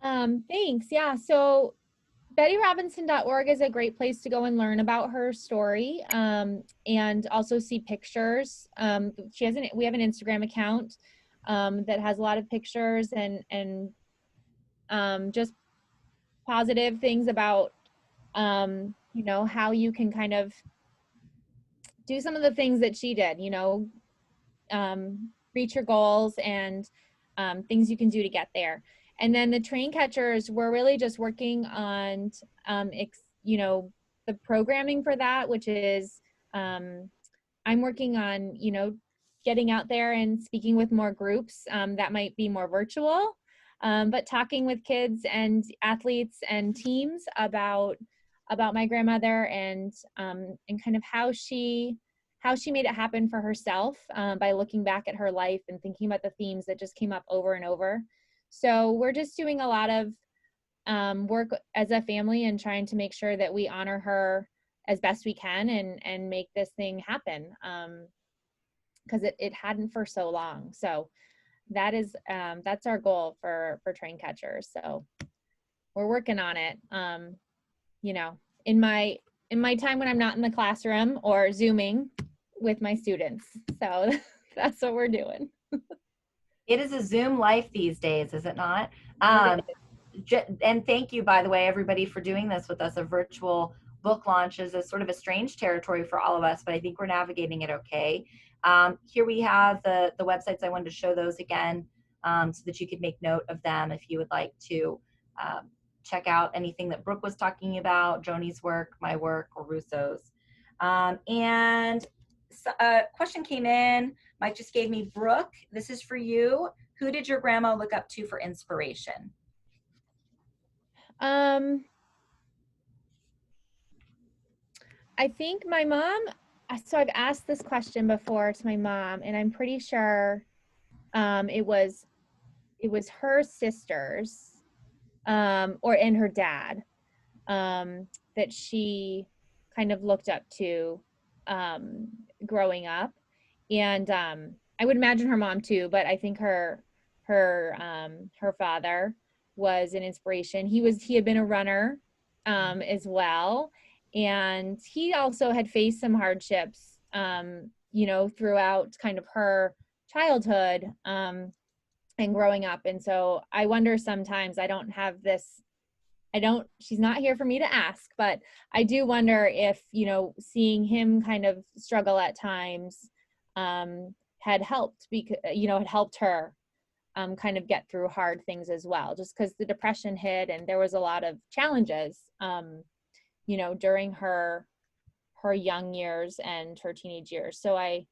Thanks. Yeah. So bettyrobinson.org is a great place to go and learn about her story, and also see pictures. We have an Instagram account that has a lot of pictures and just positive things about how you can kind of do some of the things that she did, reach your goals and things you can do to get there. And then the train catchers, we're really just working on the programming for that, which is I'm working on getting out there and speaking with more groups that might be more virtual, but talking with kids and athletes and teams about my grandmother and kind of how she made it happen for herself by looking back at her life and thinking about the themes that just came up over and over. So we're just doing a lot of work as a family and trying to make sure that we honor her as best we can and make this thing happen, because it hadn't for so long. So that's our goal for train catchers. So we're working on it. In my time when I'm not in the classroom or Zooming with my students. So that's what we're doing. It is a Zoom life these days, is it not? And thank you, by the way, everybody, for doing this with us. A virtual book launch is a sort of a strange territory for all of us, but I think we're navigating it okay. Here we have the websites. I wanted to show those again so that you could make note of them if you would like to check out anything that Brooke was talking about, Joanie's work, my work, or Russo's. And a question came in. Mike just gave me, Brooke, this is for you. Who did your grandma look up to for inspiration? I think my mom, so I've asked this question before to my mom, and I'm pretty sure it was her sisters and her dad that she kind of looked up to growing up. And I would imagine her mom too, but I think her father was an inspiration. He had been a runner as well, and he also had faced some hardships throughout kind of her childhood, and and growing up. And so I wonder sometimes, I don't have this, she's not here for me to ask, but I do wonder if, you know, seeing him kind of struggle at times had helped, because, you know, had helped her kind of get through hard things as well, just because the depression hit and there was a lot of challenges, you know, during her young years and her teenage years. So I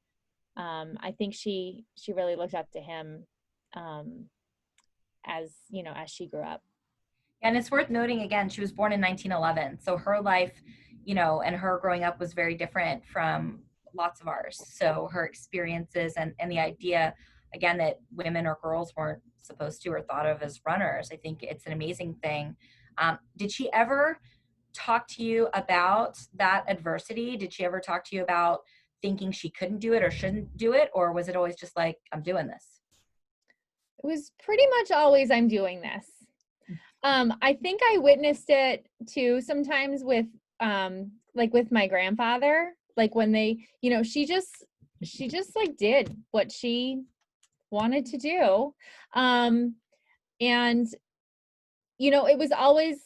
think she really looked up to him as, you know, as she grew up. And it's worth noting again, she was born in 1911. So her life, you know, and her growing up was very different from lots of ours. So her experiences and the idea, again, that women or girls weren't supposed to or thought of as runners, I think it's an amazing thing. Did she ever talk to you about that adversity? Did she ever talk to you about thinking she couldn't do it or shouldn't do it? Or was it always just like, I'm doing this? It was pretty much always, I'm doing this. I think I witnessed it too sometimes with like with my grandfather, like when they, you know, she just like did what she wanted to do. And you know, it was always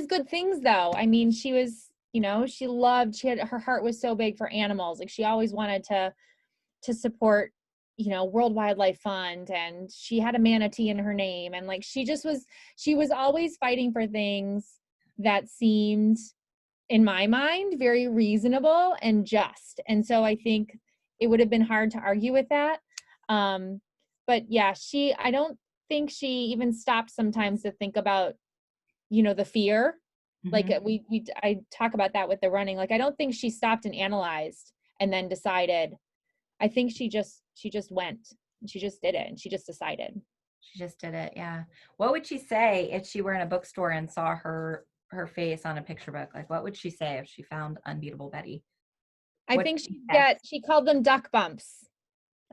good things though. I mean, she was, you know, her heart was so big for animals. Like she always wanted to support, you know, World Wildlife Fund, and she had a manatee in her name. And like, she was always fighting for things that seemed, in my mind, very reasonable and just. And so I think it would have been hard to argue with that. But yeah, I don't think she even stopped sometimes to think about, you know, the fear. Like I talk about that with the running. Like, I don't think she stopped and analyzed and then decided. I think she just went and she just did it, and she just decided. She just did it. Yeah. What would she say if she were in a bookstore and saw her face on a picture book? Like, what would she say if she found Unbeatable Betty? I think she called them duck bumps.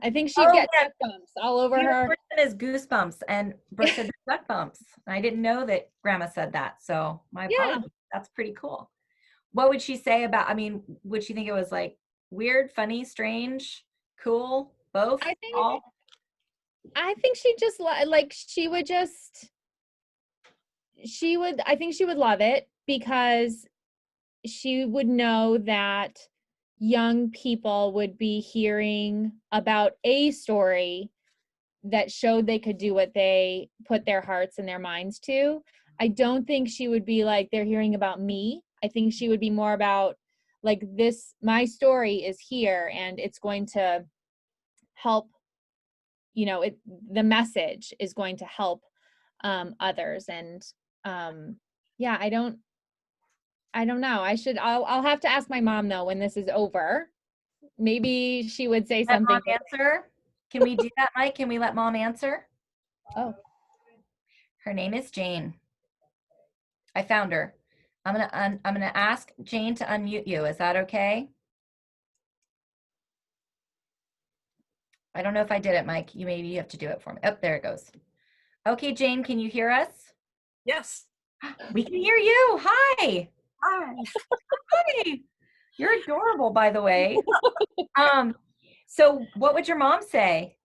I think she'd get duck bumps all over her. The person is goosebumps, and Brooke said duck bumps. I didn't know that Grandma said that, so my apologies. That's pretty cool. What would she say about? I mean, would she think it was like weird, funny, strange, cool, both? I think she just like I think she would love it, because she would know that young people would be hearing about a story that showed they could do what they put their hearts and their minds to. I don't think she would be like, they're hearing about me. I think she would be more about like, my story is here and it's going to help, you know, the message is going to help others. And yeah, I don't know. I'll have to ask my mom though, when this is over. Maybe she would say something. Let Mom answer. Can we do that, Mike? Can we let Mom answer? Oh. Her name is Jane. I found her. I'm gonna ask Jane to unmute you. Is that okay? I don't know if I did it, Mike. Maybe you have to do it for me. Oh, there it goes. Okay, Jane, can you hear us? Yes. We can hear you. Hi. Hi. Hi. You're adorable, by the way. So what would your mom say?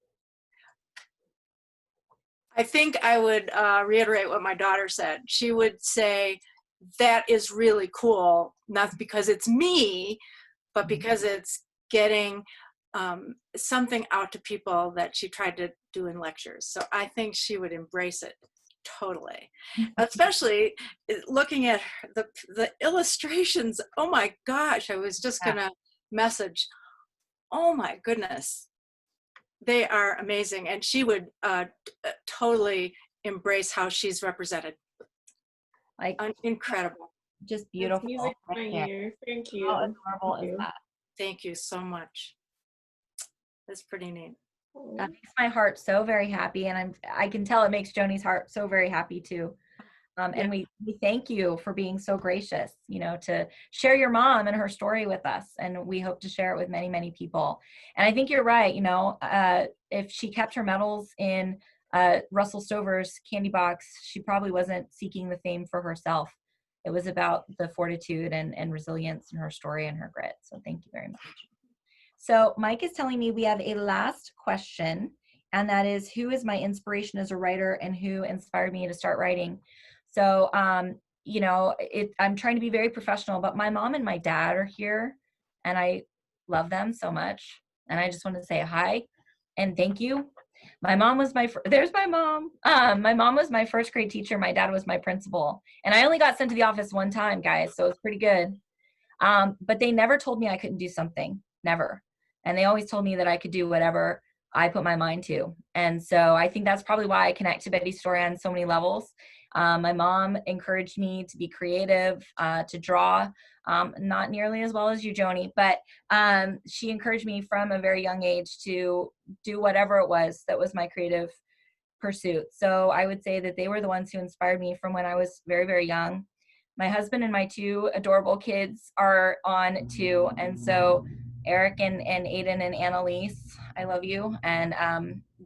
I think I would reiterate what my daughter said. She would say, that is really cool, not because it's me, but because it's getting something out to people that she tried to do in lectures. So I think she would embrace it totally, especially looking at the illustrations. Oh my gosh, I was just gonna message, oh my goodness, they are amazing. And she would totally embrace how she's represented. Like, incredible. Just beautiful. Music to my ears. Thank you. How adorable is that? Thank you so much. That's pretty neat. That makes my heart so very happy, and I can tell it makes Joanie's heart so very happy too. And we thank you for being so gracious, you know, to share your mom and her story with us, and we hope to share it with many, many people. And I think you're right. You know, if she kept her medals in Russell Stover's candy box, she probably wasn't seeking the fame for herself. It was about the fortitude and resilience in her story and her grit. So thank you very much. So Mike is telling me we have a last question, and that is, who is my inspiration as a writer and who inspired me to start writing? So, you know, I'm trying to be very professional, but my mom and my dad are here, and I love them so much. And I just want to say hi and thank you. My mom was there's my mom. My mom was my first grade teacher. My dad was my principal. And I only got sent to the office one time, guys, so it's pretty good. But they never told me I couldn't do something, never. And they always told me that I could do whatever I put my mind to. And so I think that's probably why I connect to Betty's story on so many levels. My mom encouraged me to be creative, to draw, not nearly as well as you, Joanie, but she encouraged me from a very young age to do whatever it was that was my creative pursuit. So I would say that they were the ones who inspired me from when I was very, very young. My husband and my two adorable kids are on too. And so Eric and Aiden and Annalise, I love you. And,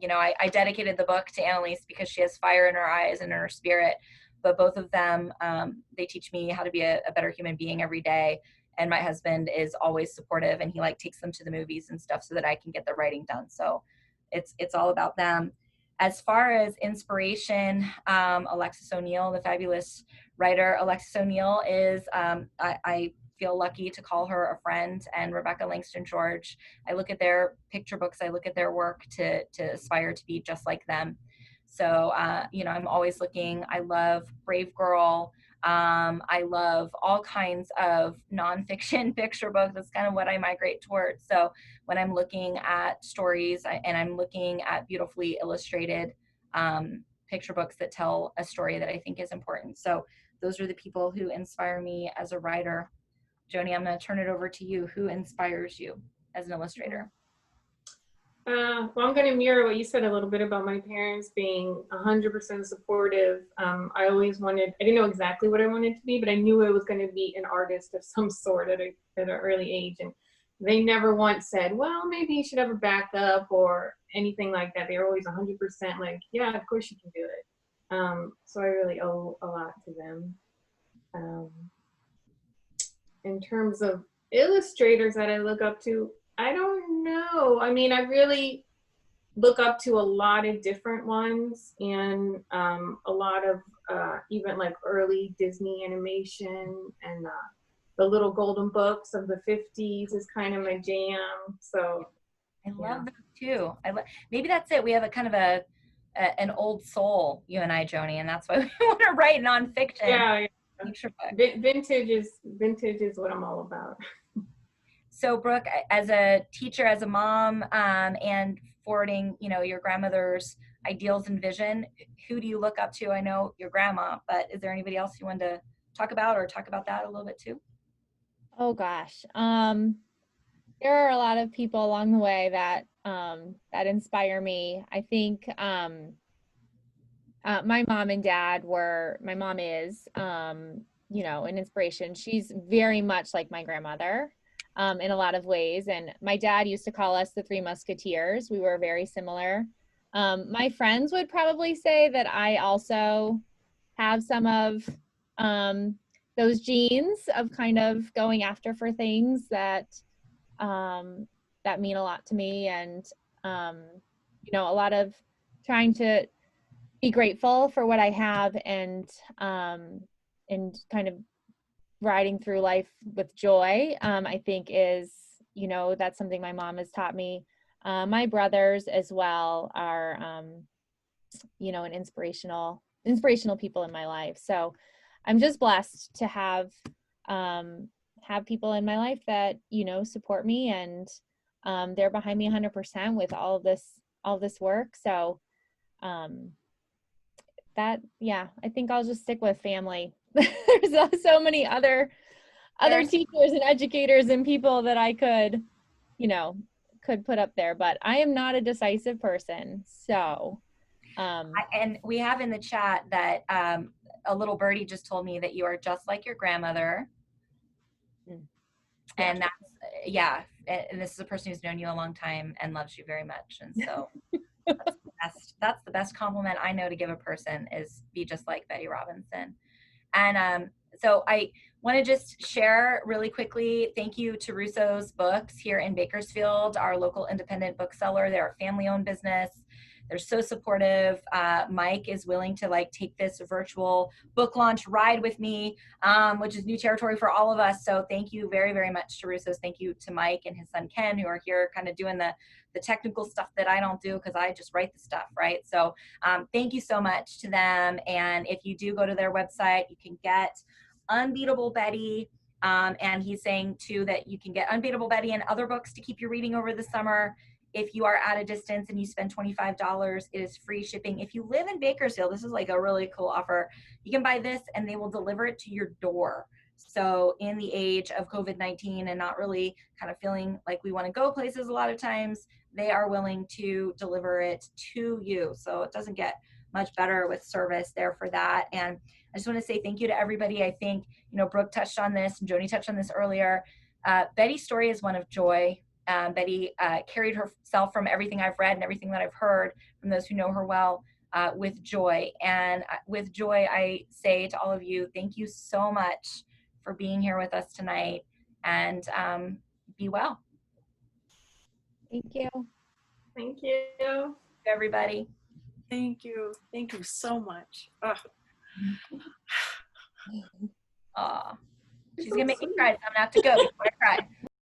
you know, I dedicated the book to Annalise because she has fire in her eyes and in her spirit. But both of them, they teach me how to be a better human being every day. And my husband is always supportive, and he like takes them to the movies and stuff so that I can get the writing done. So it's all about them. As far as inspiration, Alexis O'Neill, the fabulous writer Alexis O'Neill is, I feel lucky to call her a friend, and Rebecca Langston George. I look at their picture books, I look at their work to aspire to be just like them. So, you know, I'm always looking. I love Brave Girl. I love all kinds of nonfiction picture books. That's kind of what I migrate towards. So when I'm looking at stories and I'm looking at beautifully illustrated picture books that tell a story that I think is important. So those are the people who inspire me as a writer. Joanie, I'm going to turn it over to you. Who inspires you as an illustrator? Well, I'm going to mirror what you said a little bit about my parents being 100% supportive. I always I didn't know exactly what I wanted to be, but I knew I was going to be an artist of some sort at an early age. And they never once said, well, maybe you should have a backup or anything like that. They were always 100% like, yeah, of course you can do it. So I really owe a lot to them. In terms of illustrators that I look up to, I don't know. I mean, I really look up to a lot of different ones, and a lot of even like early Disney animation, and the little golden books of the 50s is kind of my jam. So I love them too. Maybe that's it. We have a kind of an old soul, you and I, Joanie, and that's why we want to write nonfiction. Yeah. Vintage is what I'm all about. So Brooke, as a teacher, as a mom, and forwarding, you know, your grandmother's ideals and vision, who do you look up to? I know your grandma, but is there anybody else you want to talk about that a little bit too? Oh gosh. There are a lot of people along the way that that inspire me. I think my mom and dad my mom is, you know, an inspiration. She's very much like my grandmother in a lot of ways. And my dad used to call us the Three Musketeers. We were very similar. My friends would probably say that I also have some of those genes of kind of going after for things that that mean a lot to me, and you know, a lot of trying to be grateful for what I have, and kind of riding through life with joy, I think is, you know, that's something my mom has taught me. My brothers as well are, you know, inspirational people in my life. So I'm just blessed to have people in my life that, you know, support me, and they're behind me 100% with all of this work. So that, yeah, I think I'll just stick with family. There's so many other teachers and educators and people that I could put up there, but I am not a decisive person. So and we have in the chat that a little birdie just told me that you are just like your grandmother. And that's, and this is a person who's known you a long time and loves you very much. And so that's the best compliment I know to give a person, is be just like Betty Robinson. And so I want to just share really quickly, thank you to Russo's Books here in Bakersfield, our local independent bookseller. They're a family-owned business. They're so supportive. Mike is willing to like take this virtual book launch ride with me, which is new territory for all of us. So thank you very, very much to Russo's. Thank you to Mike and his son Ken, who are here kind of doing the technical stuff that I don't do because I just write the stuff, right? So thank you so much to them. And if you do go to their website, you can get Unbeatable Betty. And he's saying too that you can get Unbeatable Betty and other books to keep you reading over the summer. If you are at a distance and you spend $25, it is free shipping. If you live in Bakersfield, this is like a really cool offer. You can buy this and they will deliver it to your door. So in the age of COVID-19 and not really kind of feeling like we want to go places a lot of times, they are willing to deliver it to you. So it doesn't get much better with service there for that. And I just want to say thank you to everybody. I think, you know, Brooke touched on this and Joanie touched on this earlier. Betty's story is one of joy. Betty carried herself from everything I've read and everything that I've heard from those who know her well with joy. And with joy, I say to all of you, thank you so much for being here with us tonight, and be well. Thank you. Thank you. Everybody. Thank you. Thank you so much. Ugh. Aw. She's gonna make me cry, so I'm gonna have to go before I cry.